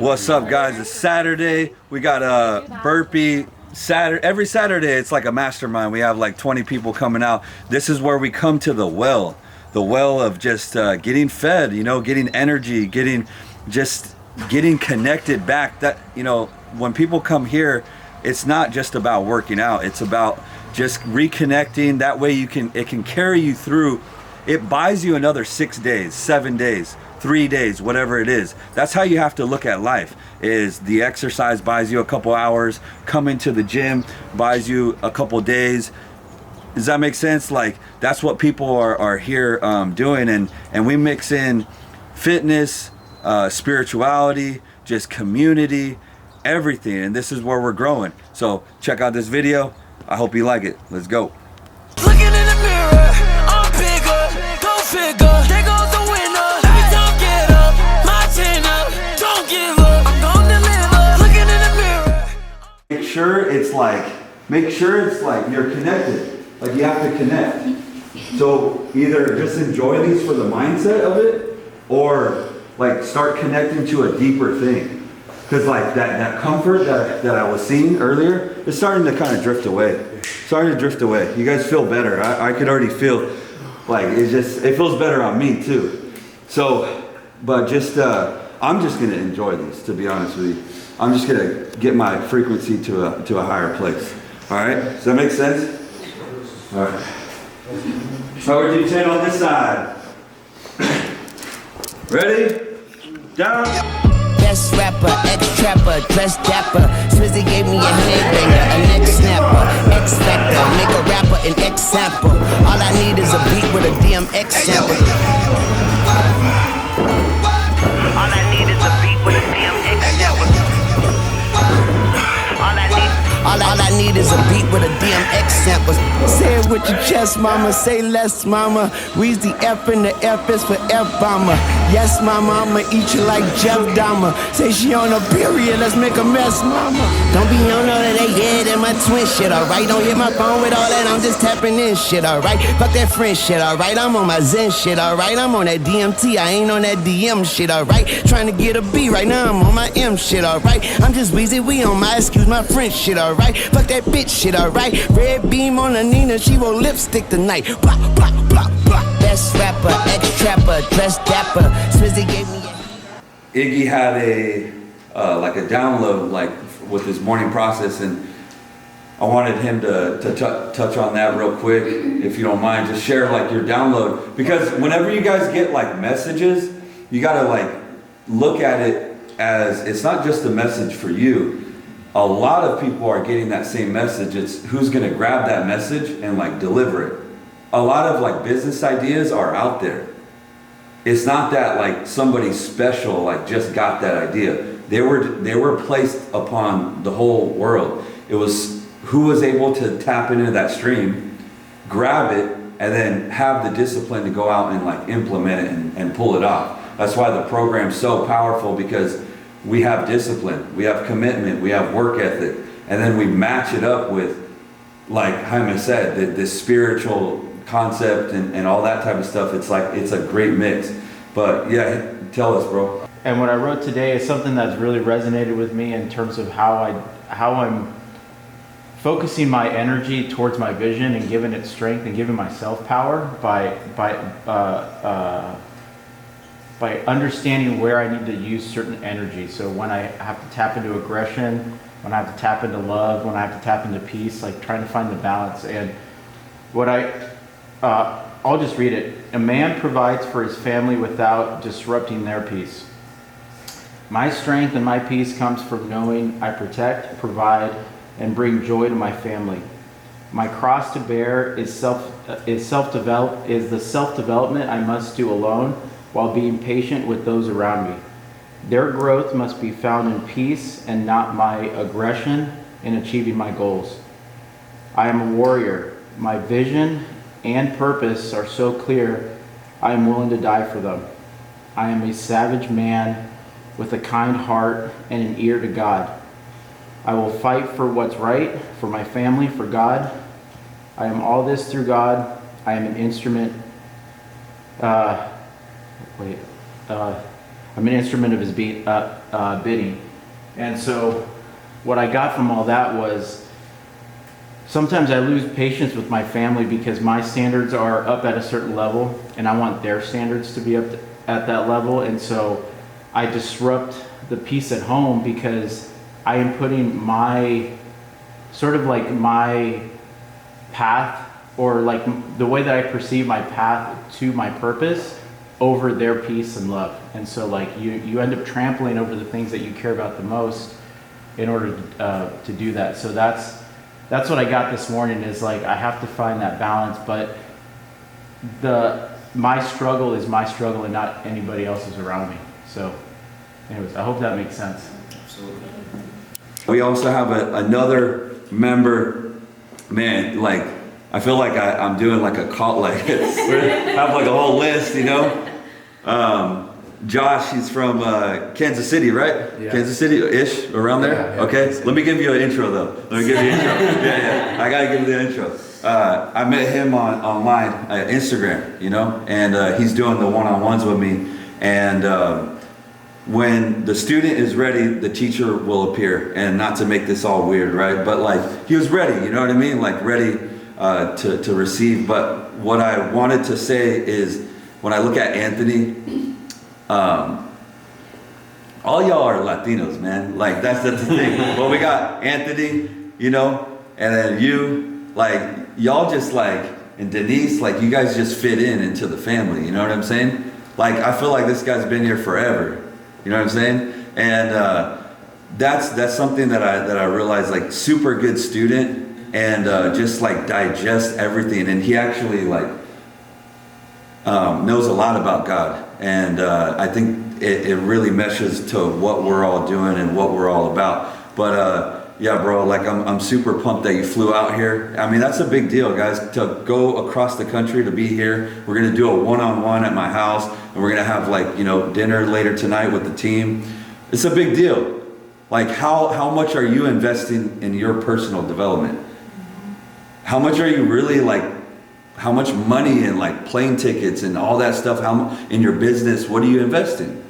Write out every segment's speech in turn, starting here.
What's up, guys? It's Saturday. We got a burpee Saturday. Every Saturday, it's like a mastermind. We have like 20 people coming out. This is where we come to the well of just getting fed, getting energy, getting connected back. That, when people come here, it's not just about working out. It's about just reconnecting. That way it can carry you through. It buys you another 6 days, 7 days, 3 days, whatever it is. That's how you have to look at life. Is the exercise buys you a couple hours, coming to the gym buys you a couple days. Does that make sense? Like, that's what people are here doing, and we mix in fitness, spirituality, just community, everything, and this is where we're growing. So check out this video. I hope you like it. Let's go. Looking in the mirror, I'm bigger, go figure. There goes the winner. Every time get up, my chin up, don't give up. I'm gonna deliver. Looking in the mirror. Make sure it's like you're connected. Like, you have to connect. So either just enjoy these for the mindset of it, or like start connecting to a deeper thing. Because like that comfort that I was seeing earlier is starting to kind of drift away. You guys feel better. I could already feel like it feels better on me too. So, but I'm just gonna enjoy these, to be honest with you. I'm just gonna get my frequency to a higher place. All right, does that make sense? All right. Power G10 on this side. Ready? Down. Best rapper, ex-trapper, dress dapper. Swizzy gave me a headbanger, a neck snapper, X-Factor, make a rapper an example. All I need is a beat with a DMX sample. All I need is a beat with a DMX sample. All I need is a beat with a DMX sample. Say it with your chest, mama. Say less, mama. Weezy F and the F is for F-bomber. Yes, mama, I'ma eat you like Jeff Dahmer. Say she on a period, let's make a mess, mama. Don't be on all of that, yeah, that my twin shit, alright? Don't hit my phone with all that, I'm just tapping in shit, alright? Fuck that friend shit, alright? I'm on my Zen shit, alright? I'm on that DMT, I ain't on that DM shit, alright? Trying to get a B right now, I'm on my M shit, alright? I'm just Weezy, we on my excuse my French shit, alright? Fuck that bitch shit, alright? Red beam on the Nina, she won't lipstick tonight. Blah, blah, blah, blah. Best rapper, ex-trapper, dress dapper. Swizzy gave me Iggy had a download like with his morning process, and I wanted him to touch on that real quick, if you don't mind. Just share like your download, because whenever you guys get like messages, you gotta like look at it as it's not just a message for you. A lot of people are getting that same message. It's who's gonna grab that message and like deliver it. A lot of like business ideas are out there. It's not that like somebody special like just got that idea. They were placed upon the whole world. It was who was able to tap into that stream, grab it, and then have the discipline to go out and like implement it and pull it off. That's why the program's so powerful, because we have discipline, we have commitment, we have work ethic, and then we match it up with, like Jaime said, this spiritual concept and all that type of stuff. It's like, it's a great mix. But yeah, tell us, bro. And what I wrote today is something that's really resonated with me in terms of how I'm focusing my energy towards my vision and giving it strength and giving myself power by understanding where I need to use certain energy. So when I have to tap into aggression, when I have to tap into love, when I have to tap into peace, like trying to find the balance. And what I'll just read it. A man provides for his family without disrupting their peace. My strength and my peace comes from knowing I protect, provide, and bring joy to my family. My cross to bear is the self-development I must do alone, while being patient with those around me. Their growth must be found in peace and not my aggression in achieving my goals. I am a warrior. My vision and purpose are so clear, I am willing to die for them. I am a savage man with a kind heart and an ear to God. I will fight for what's right, for my family, for God. I am all this through God. I am an instrument. I'm an instrument of his bidding. And so what I got from all that was sometimes I lose patience with my family because my standards are up at a certain level and I want their standards to be up at that level. And so I disrupt the peace at home because I am putting my sort of like my path, or like the way that I perceive my path to my purpose over their peace and love. And so like you end up trampling over the things that you care about the most in order to do that. So that's what I got this morning, is like I have to find that balance, but my struggle is my struggle and not anybody else's around me. So anyways, I hope that makes sense. Absolutely. We also have another member, man, like, I feel like I'm doing like a call, like, have like a whole list, you know? Josh, he's from Kansas City, right? Yeah. Kansas City-ish, around there? Yeah, Okay, let me give you an intro though. Let me give you an intro. Yeah, I gotta give you the intro. I met him online, Instagram, you know? And he's doing the one-on-ones with me. And when the student is ready, the teacher will appear. And not to make this all weird, right? But like, he was ready, you know what I mean? Like ready to receive. But what I wanted to say is, when I look at Anthony, all y'all are Latinos, man. Like that's the thing. Well, we got Anthony, you know, and then you, like, y'all just like, and Denise, like you guys just fit into the family, you know what I'm saying? Like, I feel like this guy's been here forever. You know what I'm saying? And that's something that I realized, like, super good student, and just like digest everything. And he actually like knows a lot about God. And I think it really meshes to what we're all doing and what we're all about. But yeah, bro, like I'm super pumped that you flew out here. I mean, that's a big deal, guys, to go across the country to be here. We're gonna do a one-on-one at my house, and we're gonna have, like, you know, dinner later tonight with the team. It's a big deal. Like, how much are you investing in your personal development? How much are you really, like, how much money in like plane tickets and all that stuff, in your business, what are you investing?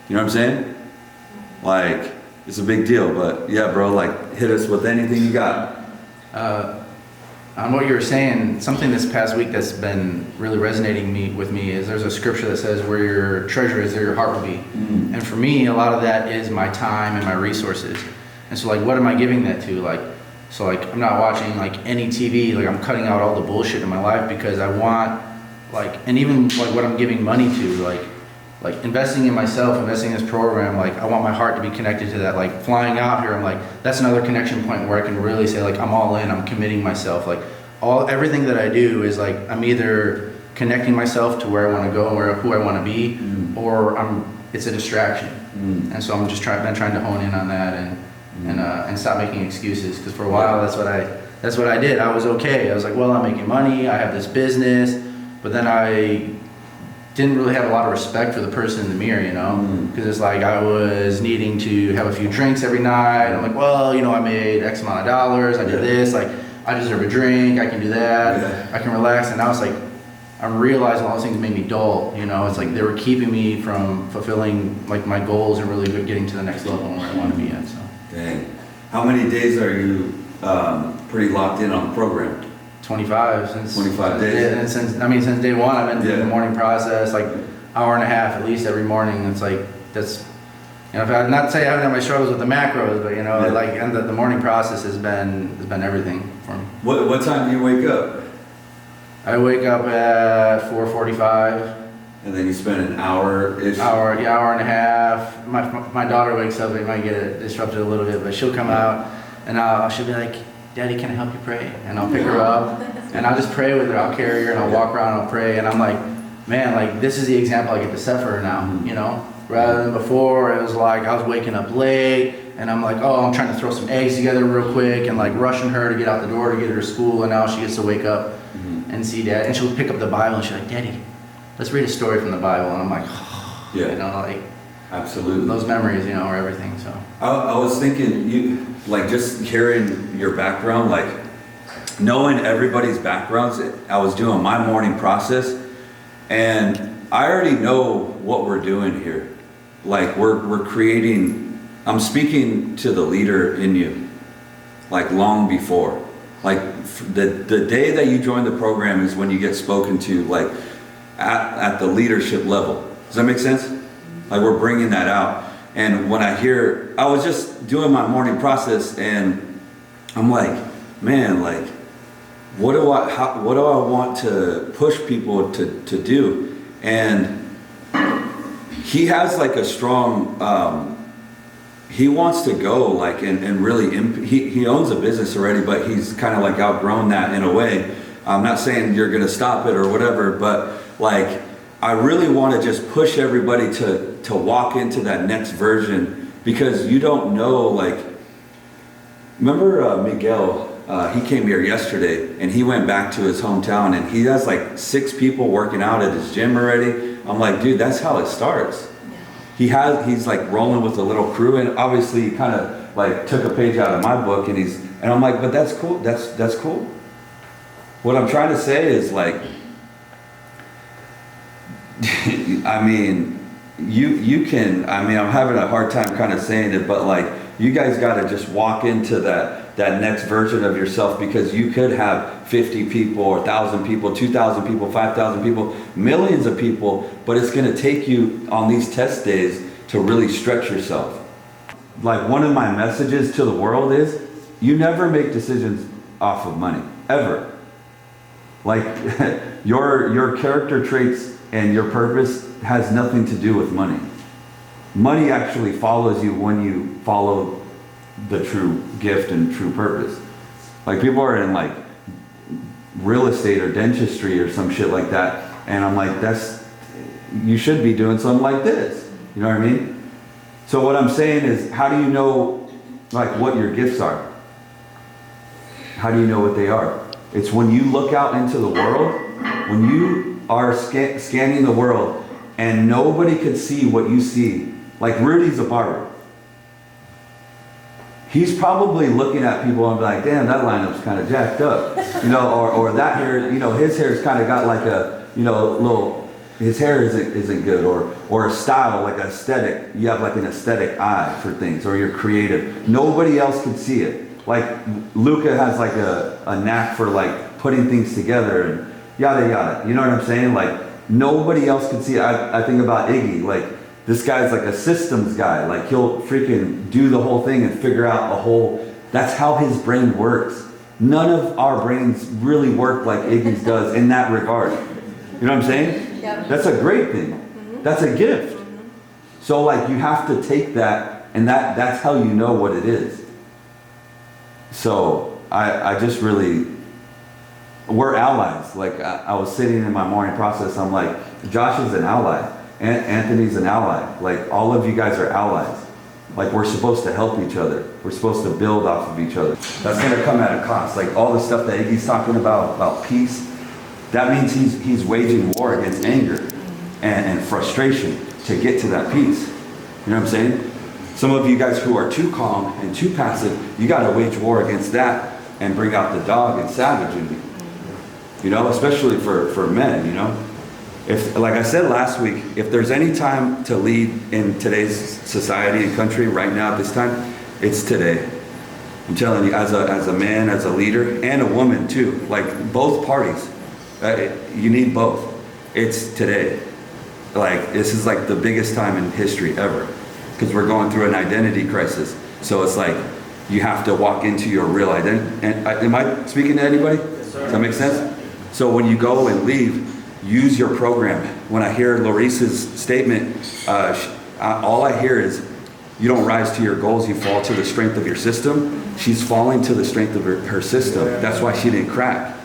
You know what I'm saying? Like, it's a big deal. But yeah, bro, like, hit us with anything you got. On what you were saying, something this past week that's been really resonating with me is there's a scripture that says, where your treasure is, there your heart will be. And for me, a lot of that is my time and my resources. And so, like, what am I giving that to? Like, so like, I'm not watching like any TV, like I'm cutting out all the bullshit in my life because I want, like, and even like what I'm giving money to, like investing in myself, investing in this program, like I want my heart to be connected to that. Like flying out here, I'm like, that's another connection point where I can really say, like, I'm all in, I'm committing myself. Like everything that I do is like, I'm either connecting myself to where I want to go and who I want to be, or it's a distraction. And so I'm just been trying to hone in on that and stop making excuses, because for a while that's what I did. I was okay. I was like, well, I'm making money, I have this business, but then I didn't really have a lot of respect for the person in the mirror, you know, because it's like I was needing to have a few drinks every night. I'm like, well, you know, I made X amount of dollars, I did this, like I deserve a drink, I can do that, I can relax. And now it's like I'm realizing all those things made me dull, you know. It's like they were keeping me from fulfilling like my goals and really getting to the next level where I want to be at. So. Dang. How many days are you pretty locked in on the program? 25 since 25 days. Yeah, and since day one, I've been through the morning process, like hour and a half at least every morning. It's like that's, you know, I'm not saying I haven't had my struggles with the macros, but you know, like, and the morning process has been everything for me. What time do you wake up? I wake up at 4:45. And then you spend an hour-ish? Hour and a half. My daughter wakes up, it might get it disrupted a little bit, but she'll come out and she'll be like, Daddy, can I help you pray? And I'll pick her up and I'll just pray with her. I'll carry her and I'll walk around and I'll pray. And I'm like, man, like this is the example I get to set for her now, you know? Rather than before, it was like I was waking up late and I'm like, oh, I'm trying to throw some eggs together real quick and like rushing her to get out the door to get her to school. And now she gets to wake up and see Dad. And she'll pick up the Bible and she's like, Daddy, let's read a story from the Bible. And I'm like, oh, you know, like, absolutely. Those memories, you know, are everything. So I was thinking, you like just hearing your background, like knowing everybody's backgrounds. I was doing my morning process, and I already know what we're doing here. like we're creating, I'm speaking to the leader in you, like long before. Like the day that you join the program is when you get spoken to, like at the leadership level. Does that make sense? Like we're bringing that out. And when I was just doing my morning process and I'm like, man, like, what do I want to push people to do? And he has like a strong, he wants to go like and really, he owns a business already, but he's kind of like outgrown that in a way. I'm not saying you're gonna stop it or whatever, but like, I really want to just push everybody to walk into that next version, because you don't know, like, remember Miguel, he came here yesterday and he went back to his hometown and he has like 6 people working out at his gym already. I'm like, dude, that's how it starts. He's like rolling with a little crew, and obviously he kind of like took a page out of my book, and I'm like, but that's cool. That's cool. What I'm trying to say is like, I mean, you can, I mean, I'm having a hard time kind of saying it, but like, you guys got to just walk into that next version of yourself, because you could have 50 people or 1,000 people, 2,000 people, 5,000 people, millions of people, but it's going to take you on these test days to really stretch yourself. Like, one of my messages to the world is, you never make decisions off of money, ever. Like, your character traits and your purpose has nothing to do with money. Money actually follows you when you follow the true gift and true purpose. Like, people are in like real estate or dentistry or some shit like that, and I'm like, you should be doing something like this. You know what I mean? So what I'm saying is, how do you know like what your gifts are? How do you know what they are? It's when you look out into the world, when you are scanning the world and nobody could see what you see. Like, Rudy's a barber. He's probably looking at people and be like, damn, that lineup's kind of jacked up. You know, or that hair, you know, his hair's kind of got like a, you know, little, his hair isn't good, or a style, like aesthetic. You have like an aesthetic eye for things, or you're creative. Nobody else can see it. Like, Luca has like a knack for like putting things together and yada yada. You know what I'm saying? Like, nobody else can see it. I think about Iggy, like, this guy's like a systems guy. Like, he'll freaking do the whole thing and figure out a whole, that's how his brain works. None of our brains really work like Iggy's does in that regard. You know what I'm saying? Yep. That's a great thing. Mm-hmm. That's a gift. Mm-hmm. So like, you have to take that, and that's how you know what it is. So I just really, we're allies. Like, I was sitting in my morning process, I'm like, Josh is an ally. Anthony's an ally. Like, all of you guys are allies. Like, we're supposed to help each other. We're supposed to build off of each other. That's gonna come at a cost. Like, all the stuff that Iggy's talking about peace, that means he's waging war against anger and frustration to get to that peace. You know what I'm saying? Some of you guys who are too calm and too passive, you gotta wage war against that and bring out the dog and savage in you. You know, especially for men, you know? If, like I said last week, if there's any time to lead in today's society and country right now at this time, it's today. I'm telling you, as a man, as a leader, and a woman too, like both parties, you need both. It's today. Like, this is like the biggest time in history ever, because we're going through an identity crisis. So it's like, you have to walk into your real identity. And am I speaking to anybody? Yes, sir. Does that make sense? So when you go and leave, use your program. When I hear Laurice's statement, all I hear is, you don't rise to your goals, you fall to the strength of your system. She's falling to the strength of her system. That's why she didn't crack.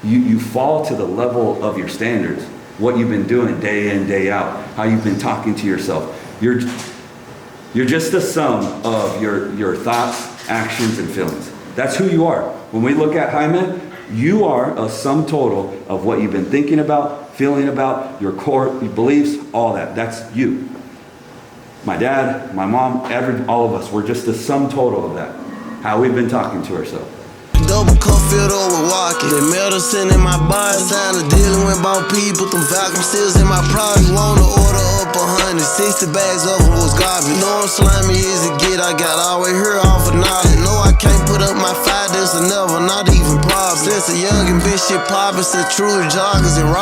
You fall to the level of your standards, what you've been doing day in, day out, how you've been talking to yourself. You're just the sum of your thoughts, actions, and feelings. That's who you are. When we look at Jaime, you are a sum total of what you've been thinking about, feeling about, your core beliefs, all that. That's you. My dad, my mom, all of us, we're just a sum total of that. How we've been talking to ourselves. Double cup filled over walking. The medicine in my body. Sign of dealing with about people. Them vacuum seals in my product. Wanna order up couple hundred, 60 bags of them was garbage. Know I'm slimy as it get, I got all the way here off of knowledge. Know I can't put up my fight, this or never, not even problem. Since a young and bitch shit poppin', said true joggers and robbers.